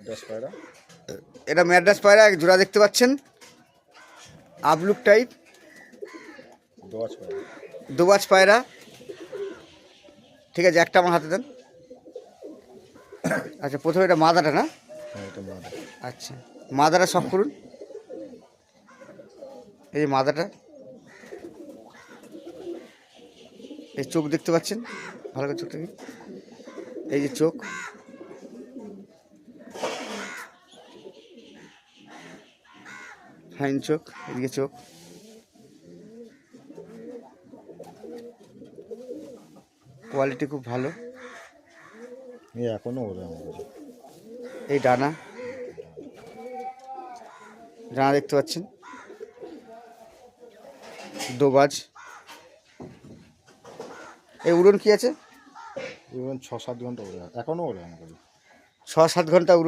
ম্যাড্রাস পায়রা। এটা ম্যাড্রাস পায়রা এক জোড়া দেখতে পাচ্ছেন, আবলুক টাইপ দোয়াজ পায়রা। দোবাজ পায়রা। ঠিক আছে, একটা আমার হাতে দেন। আচ্ছা, প্রথমে এটা মাদাটা না? হ্যাঁ, এটা মাদা। আচ্ছা, মাদাটা সব করুন। এই যে মাদাটা, এই চোখ দেখতে পাচ্ছেন, ভালো করে চোখ থেকে, এই যে চোখ, ফাইন চোখ, এদিকে চোখ, কোয়ালিটি খুব ভালো। এখনো ওরে আমার কাছে। এই ডানা, ডানা দেখতে পাচ্ছেন, দোবাজ। এই উড়ন কি আছে? ইভেন 6-7 ঘন্টা ওরে, এখনো ওরে আমার কাছে। 6-7 ঘন্টা উড়ন।